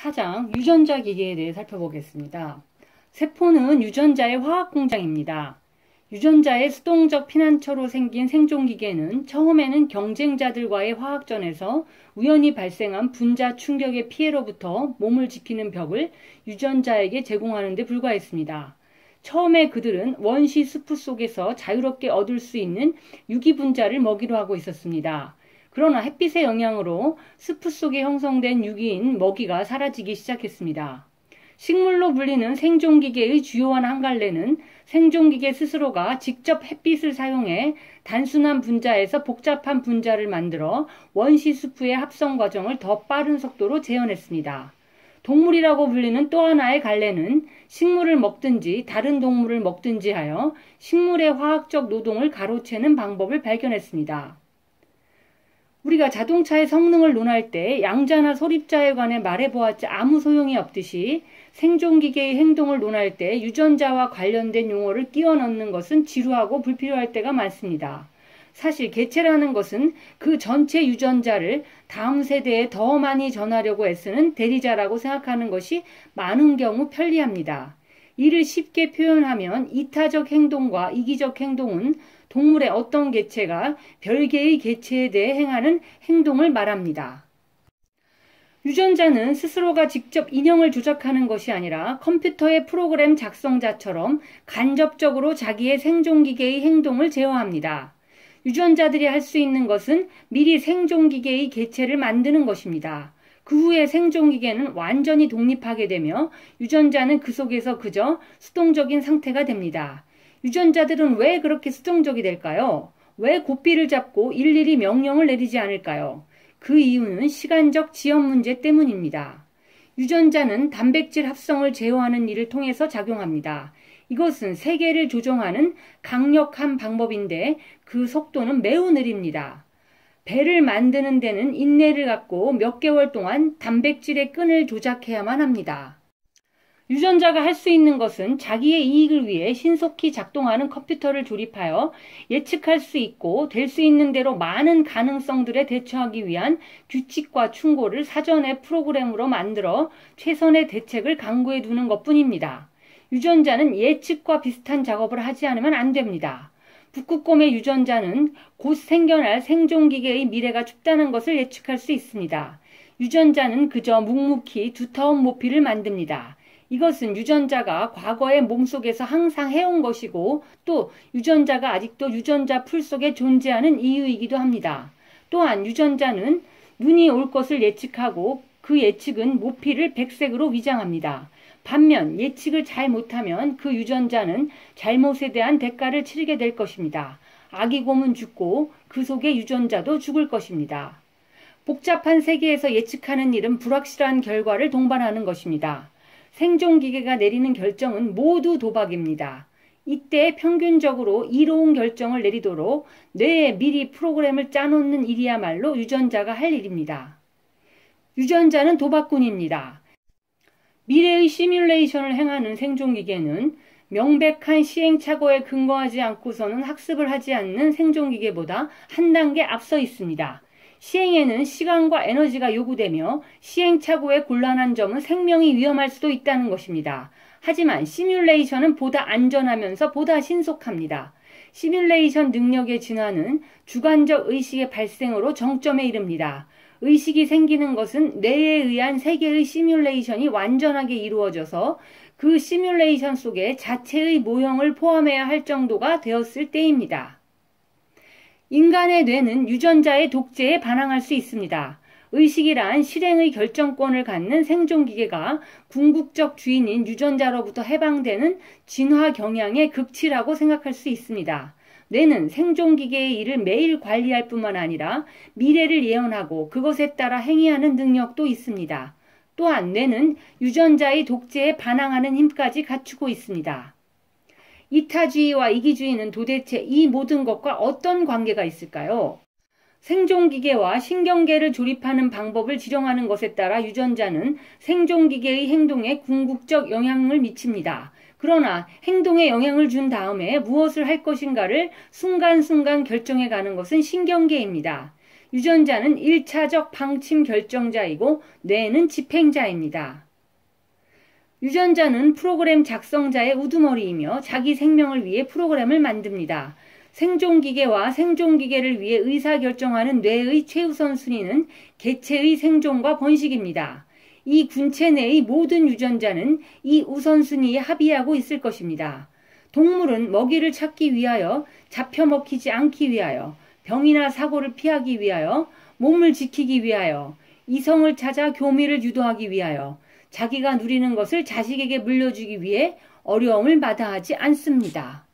4장 유전자 기계에 대해 살펴보겠습니다. 세포는 유전자의 화학 공장입니다. 유전자의 수동적 피난처로 생긴 생존기계는 처음에는 경쟁자들과의 화학전에서 우연히 발생한 분자 충격의 피해로부터 몸을 지키는 벽을 유전자에게 제공하는 데 불과했습니다. 처음에 그들은 원시 수프 속에서 자유롭게 얻을 수 있는 유기분자를 먹이로 하고 있었습니다. 그러나 햇빛의 영향으로 스프 속에 형성된 유기인 먹이가 사라지기 시작했습니다. 식물로 불리는 생존기계의 주요한 한 갈래는 생존기계 스스로가 직접 햇빛을 사용해 단순한 분자에서 복잡한 분자를 만들어 원시 수프의 합성 과정을 더 빠른 속도로 재현했습니다. 동물이라고 불리는 또 하나의 갈래는 식물을 먹든지 다른 동물을 먹든지 하여 식물의 화학적 노동을 가로채는 방법을 발견했습니다. 우리가 자동차의 성능을 논할 때 양자나 소립자에 관해 말해보았자 아무 소용이 없듯이 생존기계의 행동을 논할 때 유전자와 관련된 용어를 끼워 넣는 것은 지루하고 불필요할 때가 많습니다. 사실 개체라는 것은 그 전체 유전자를 다음 세대에 더 많이 전하려고 애쓰는 대리자라고 생각하는 것이 많은 경우 편리합니다. 이를 쉽게 표현하면 이타적 행동과 이기적 행동은 동물의 어떤 개체가 별개의 개체에 대해 행하는 행동을 말합니다. 유전자는 스스로가 직접 인형을 조작하는 것이 아니라 컴퓨터의 프로그램 작성자처럼 간접적으로 자기의 생존기계의 행동을 제어합니다. 유전자들이 할 수 있는 것은 미리 생존기계의 개체를 만드는 것입니다. 그 후에 생존기계는 완전히 독립하게 되며 유전자는 그 속에서 그저 수동적인 상태가 됩니다. 유전자들은 왜 그렇게 수동적이 될까요? 왜 고삐를 잡고 일일이 명령을 내리지 않을까요? 그 이유는 시간적 지연 문제 때문입니다. 유전자는 단백질 합성을 제어하는 일을 통해서 작용합니다. 이것은 세계를 조종하는 강력한 방법인데 그 속도는 매우 느립니다. 배를 만드는 데는 인내를 갖고 몇 개월 동안 단백질의 끈을 조작해야만 합니다. 유전자가 할 수 있는 것은 자기의 이익을 위해 신속히 작동하는 컴퓨터를 조립하여 예측할 수 있고 될 수 있는 대로 많은 가능성들에 대처하기 위한 규칙과 충고를 사전에 프로그램으로 만들어 최선의 대책을 강구해 두는 것뿐입니다. 유전자는 예측과 비슷한 작업을 하지 않으면 안 됩니다. 북극곰의 유전자는 곧 생겨날 생존기계의 미래가 춥다는 것을 예측할 수 있습니다. 유전자는 그저 묵묵히 두터운 모피를 만듭니다. 이것은 유전자가 과거의 몸속에서 항상 해온 것이고 또 유전자가 아직도 유전자 풀 속에 존재하는 이유이기도 합니다. 또한 유전자는 눈이 올 것을 예측하고 그 예측은 모피를 백색으로 위장합니다. 반면 예측을 잘 못하면 그 유전자는 잘못에 대한 대가를 치르게 될 것입니다. 아기 곰은 죽고 그 속의 유전자도 죽을 것입니다. 복잡한 세계에서 예측하는 일은 불확실한 결과를 동반하는 것입니다. 생존기계가 내리는 결정은 모두 도박입니다. 이때 평균적으로 이로운 결정을 내리도록 뇌에 미리 프로그램을 짜놓는 일이야말로 유전자가 할 일입니다. 유전자는 도박꾼입니다. 미래의 시뮬레이션을 행하는 생존기계는 명백한 시행착오에 근거하지 않고서는 학습을 하지 않는 생존기계보다 한 단계 앞서 있습니다. 시행에는 시간과 에너지가 요구되며 시행착오의 곤란한 점은 생명이 위험할 수도 있다는 것입니다. 하지만 시뮬레이션은 보다 안전하면서 보다 신속합니다. 시뮬레이션 능력의 진화는 주관적 의식의 발생으로 정점에 이릅니다. 의식이 생기는 것은 뇌에 의한 세계의 시뮬레이션이 완전하게 이루어져서 그 시뮬레이션 속에 자체의 모형을 포함해야 할 정도가 되었을 때입니다. 인간의 뇌는 유전자의 독재에 반항할 수 있습니다. 의식이란 실행의 결정권을 갖는 생존기계가 궁극적 주인인 유전자로부터 해방되는 진화 경향의 극치라고 생각할 수 있습니다. 뇌는 생존기계의 일을 매일 관리할 뿐만 아니라 미래를 예언하고 그것에 따라 행위하는 능력도 있습니다. 또한 뇌는 유전자의 독재에 반항하는 힘까지 갖추고 있습니다. 이타주의와 이기주의는 도대체 이 모든 것과 어떤 관계가 있을까요? 생존기계와 신경계를 조립하는 방법을 지령하는 것에 따라 유전자는 생존기계의 행동에 궁극적 영향을 미칩니다. 그러나 행동에 영향을 준 다음에 무엇을 할 것인가를 순간순간 결정해가는 것은 신경계입니다. 유전자는 1차적 방침 결정자이고 뇌는 집행자입니다. 유전자는 프로그램 작성자의 우두머리이며 자기 생명을 위해 프로그램을 만듭니다. 생존기계와 생존기계를 위해 의사결정하는 뇌의 최우선 순위는 개체의 생존과 번식입니다. 이 군체 내의 모든 유전자는 이 우선순위에 합의하고 있을 것입니다. 동물은 먹이를 찾기 위하여, 잡혀 먹히지 않기 위하여, 병이나 사고를 피하기 위하여, 몸을 지키기 위하여, 이성을 찾아 교미를 유도하기 위하여, 자기가 누리는 것을 자식에게 물려주기 위해 어려움을 마다하지 않습니다.